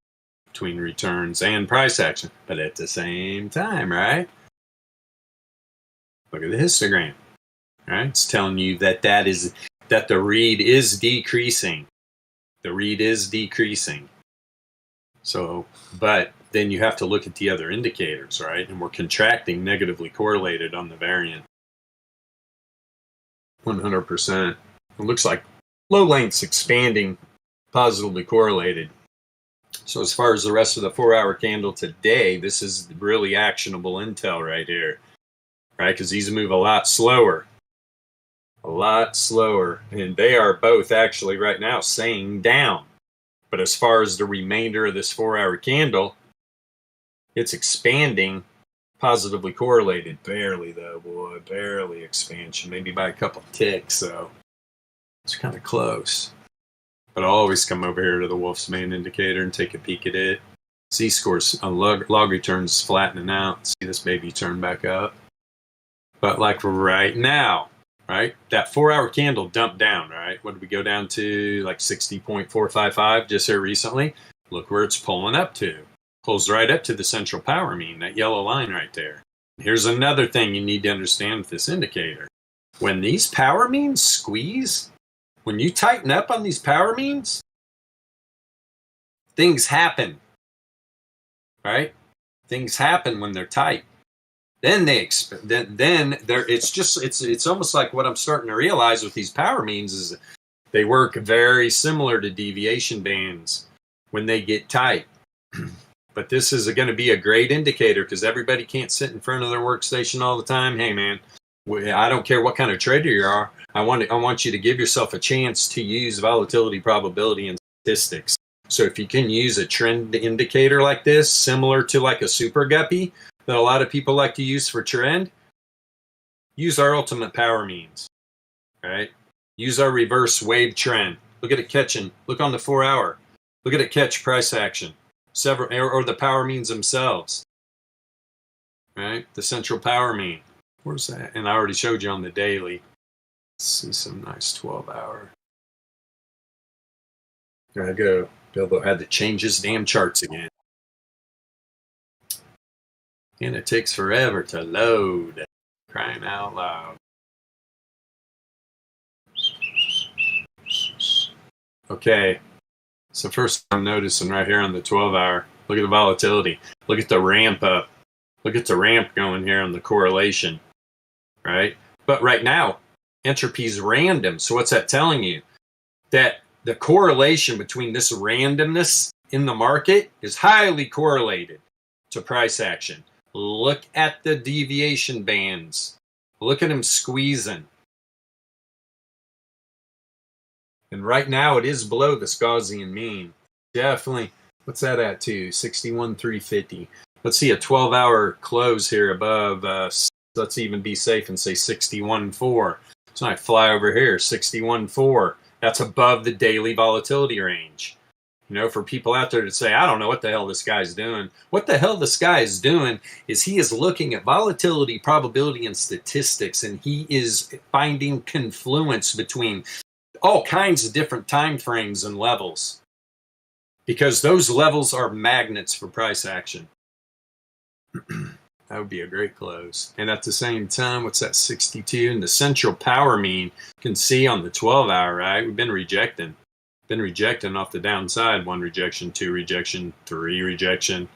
between returns and price action, but at the same time, right? Look at the histogram. Right? It's telling you that the read is decreasing. The read is decreasing. So, but then you have to look at the other indicators, right? And we're contracting negatively correlated on the variant. 100%. It looks like low length's expanding, positively correlated. So as far as the rest of the 4-hour candle today, this is really actionable intel right here, right? Because these move a lot slower, and they are both actually right now saying down. But as far as the remainder of this 4-hour candle, it's expanding, positively correlated. Barely though, boy, barely expansion, maybe by a couple ticks, so it's kind of close. But I'll always come over here to the Wolf's Main indicator and take a peek at it. Z-scores on log returns flattening out. See this baby turn back up. But like right now, right, that 4-hour candle dumped down, right? What did we go down to? Like 60.455 just here recently. Look where it's pulling up to. Pulls right up to the central power mean, that yellow line right there. Here's another thing you need to understand with this indicator. When these power means squeeze, when you tighten up on these power means, things happen, right? Things happen when they're tight. Then it's almost like what I'm starting to realize with these power means is they work very similar to deviation bands when they get tight. But this is going to be a great indicator because everybody can't sit in front of their workstation all the time. Hey man, I don't care what kind of trader you are. I want you to give yourself a chance to use volatility, probability, and statistics. So if you can use a trend indicator like this, similar to like a super guppy that a lot of people like to use for trend, use our ultimate power means, right? Use our reverse wave trend. Look at it catching. Look on the 4-hour. Look at it catch price action. Or the power means themselves, right? The central power mean. Where's that? And I already showed you on the daily. Let's see some nice 12-hour. There I go. Bilbot had to change his damn charts again. And it takes forever to load. Crying out loud. Okay. So first I'm noticing right here on the 12-hour, look at the volatility. Look at the ramp up. Look at the ramp going here on the correlation, right? But right now, entropy is random. So what's that telling you? That the correlation between this randomness in the market is highly correlated to price action. Look at the deviation bands. Look at them squeezing. And right now it is below the Gaussian mean. Definitely. What's that at too? 61,350. Let's see a 12-hour close here above. Let's even be safe and say 61.4. So I fly over here, 61.4. That's above the daily volatility range. You know, for people out there to say, I don't know what the hell this guy's doing. What the hell this guy is doing is he is looking at volatility, probability, and statistics, and he is finding confluence between all kinds of different time frames and levels, because those levels are magnets for price action. That would be a great close. And at the same time, what's that, 62? And the central power mean, you can see on the 12-hour, right? We've been rejecting off the downside. 1 rejection, 2 rejection, 3 rejection.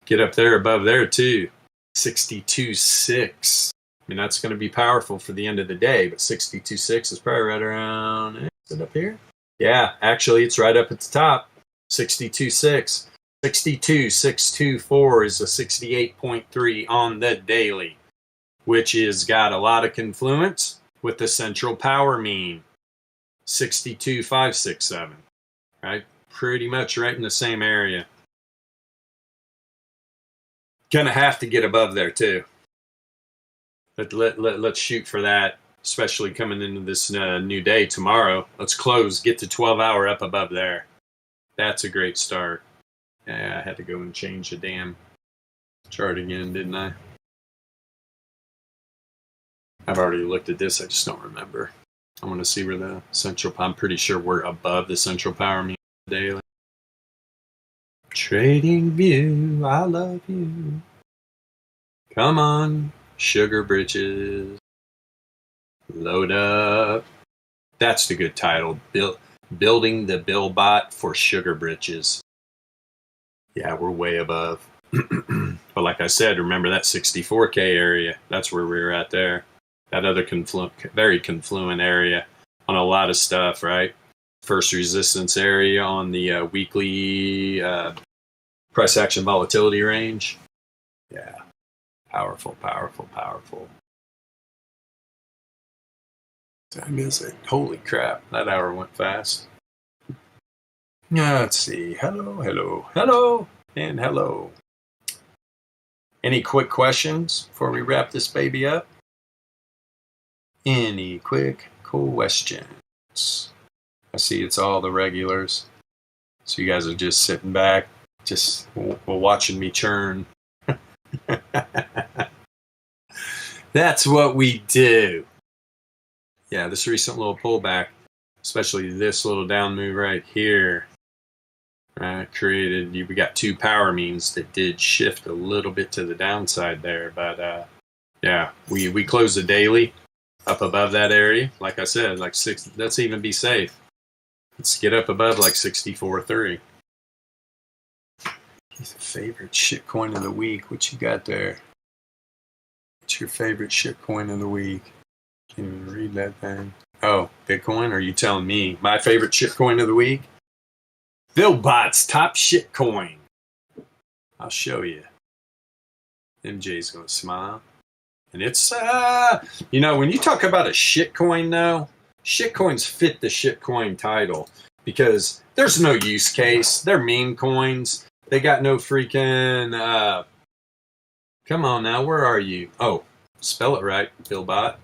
Get up there above there too. 62.6. I mean, that's going to be powerful for the end of the day, but 62.6 is probably right around, is it up here? Yeah, actually, it's right up at the top. 62.6. 62.624 is a 68.3 on the daily, which is got a lot of confluence with the central power mean. 62.567, right? Pretty much right in the same area. Gonna have to get above there too. Let's shoot for that, especially coming into this new day tomorrow. Let's close, get the 12-hour up above there. That's a great start. Yeah, I had to go and change the damn chart again, didn't I? I've already looked at this, I just don't remember. I want to see where the central, I'm pretty sure we're above the central power mean daily. Trading View, I love you. Come on, sugar britches. Load up. That's the good title. Building the Bilbot for sugar britches. Yeah, we're way above. But like I said, remember that 64K area? That's where we were at there. That other very confluent area on a lot of stuff, right? First resistance area on the weekly price action volatility range. Yeah, powerful, powerful, powerful. Did I miss it? Holy crap, that hour went fast. Let's see. Hello, hello, hello, and hello. Any quick questions before we wrap this baby up? Any quick questions? I see it's all the regulars. So you guys are just sitting back, just watching me churn. That's what we do. Yeah, this recent little pullback, especially this little down move right here, created, we got two power means that did shift a little bit to the downside there. But yeah, we closed the daily up above that area. Like I said, like let's even be safe. Let's get up above like 64.3. Favorite shitcoin of the week. What you got there? What's your favorite shitcoin of the week? Can't even read that thing. Oh, Bitcoin? Are you telling me my favorite shitcoin of the week? Bilbot's top shitcoin. I'll show you. MJ's gonna smile. And it's when you talk about a shitcoin though, shitcoins fit the shitcoin title because there's no use case. They're meme coins. They got no freaking come on now, where are you? Oh, spell it right, Bilbot.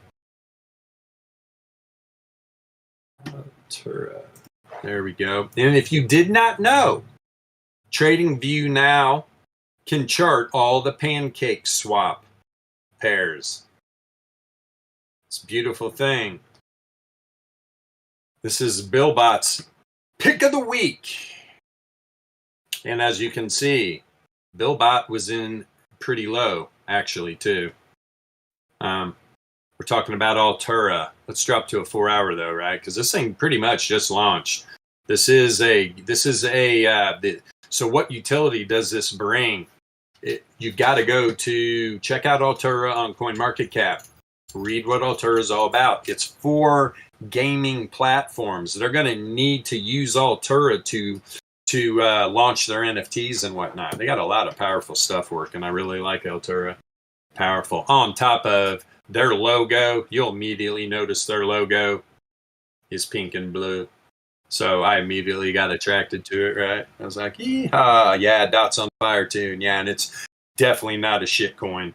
Altura. There we go. And if you did not know, TradingView now can chart all the pancake swap pairs. It's a beautiful thing. This is Bilbot's pick of the week. And as you can see, Bilbot was in pretty low, actually, too. We're talking about Altura. Let's drop to a 4-hour though, right? Because this thing pretty much just launched. So what utility does this bring? You've got to go to check out Altura on CoinMarketCap. Read what Altura is all about. It's for gaming platforms. They're going to need to use Altura to launch their NFTs and whatnot. They got a lot of powerful stuff working. I really like Altura. Powerful. On top of their logo, you'll immediately notice their logo is pink and blue. So I immediately got attracted to it, right? I was like, yeehaw, yeah, Dot's on fire too. Yeah, and it's definitely not a shit coin.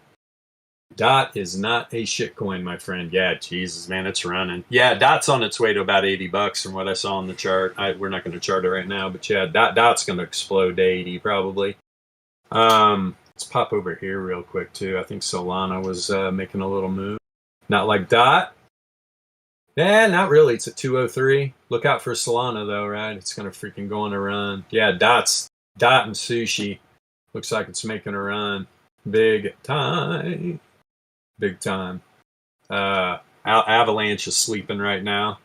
Dot is not a shit coin, my friend. Yeah, Jesus, man, it's running. Yeah, Dot's on its way to about $80 from what I saw on the chart. We're not going to chart it right now, but yeah, Dot's going to explode to 80 probably. Let's pop over here real quick too. I think Solana was making a little move. Not like Dot. Yeah, not really. It's at 203. Look out for Solana though, right? It's going to freaking go on a run. Yeah, Dot and Sushi. Looks like it's making a run. Big time. Big time. Avalanche is sleeping right now.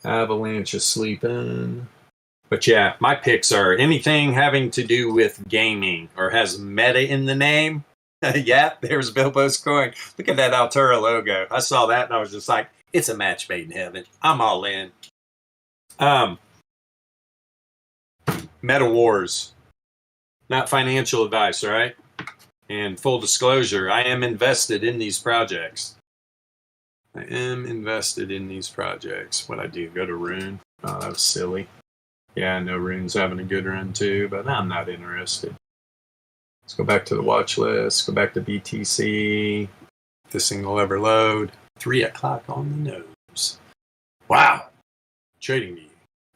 Avalanche is sleeping. But yeah, my picks are anything having to do with gaming or has meta in the name. Yeah, there's Bilbo's coin. Look at that Altura logo. I saw that and I was just like, it's a match made in heaven. I'm all in. Meta Wars. Not financial advice, right? And full disclosure, I am invested in these projects. I am invested in these projects. What I do, go to Rune. Oh, that was silly. Yeah, I know Rune's having a good run too, but I'm not interested. Let's go back to the watch list. Go back to BTC. This thing will ever load. 3 o'clock on the nose. Wow. TradingView.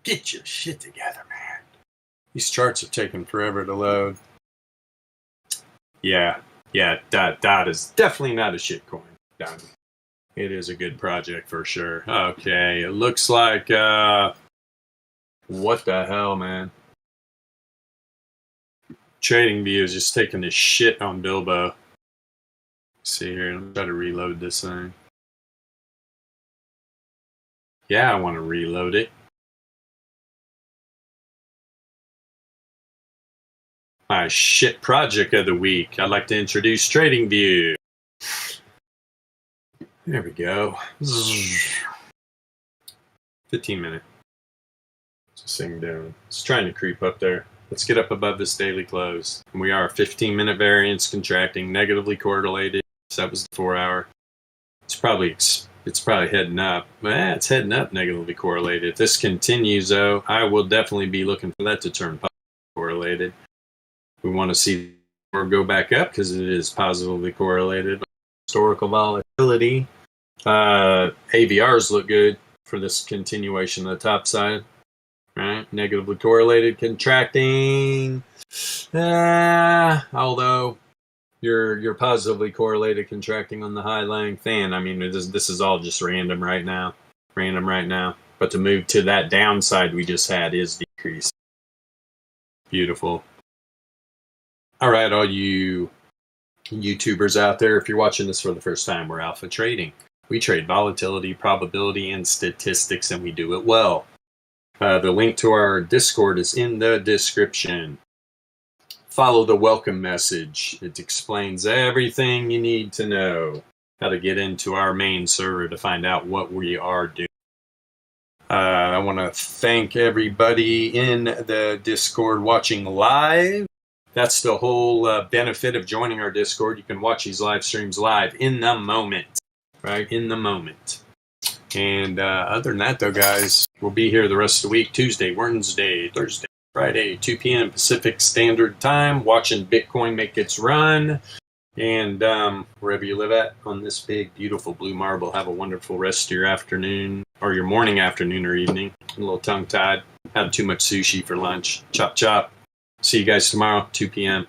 Get your shit together, man. These charts are taking forever to load. Yeah, Dot is definitely not a shitcoin. Dot. It is a good project for sure. Okay, it looks like, what the hell, man? TradingView is just taking this shit on Bilbo. Let's see here, let me try to reload this thing. Yeah, I want to reload it. my shit project of the week. I'd like to introduce TradingView. There we go. 15 minute. Just sitting down. It's trying to creep up there. Let's get up above this daily close. And we are 15-minute variance contracting, negatively correlated. So that was the 4 hour. It's probably heading up. It's heading up negatively correlated. If this continues, though, I will definitely be looking for that to turn positively correlated. We want to see or go back up because it is positively correlated. Historical volatility. AVRs look good for this continuation of the top side. Right, negatively correlated contracting. Although you're positively correlated contracting on the high lying fan. I mean, this is all just random right now. But to move to that downside we just had is decreased. Beautiful. All right, all you YouTubers out there, if you're watching this for the first time, we're Alpha Trading. We trade volatility, probability, and statistics, and we do it well. The link to our Discord is in the description. Follow the welcome message. It explains everything you need to know. How to get into our main server to find out what we are doing. I want to thank everybody in the Discord watching live. That's the whole benefit of joining our Discord. You can watch these live streams live in the moment. Right? In the moment. And other than that, though, guys, we'll be here the rest of the week. Tuesday, Wednesday, Thursday, Friday, 2 p.m. Pacific Standard Time, watching Bitcoin make its run. And wherever you live at on this big, beautiful blue marble, have a wonderful rest of your afternoon, or your morning, afternoon, or evening. I'm a little tongue-tied. Had too much sushi for lunch. Chop, chop. See you guys tomorrow, 2 p.m.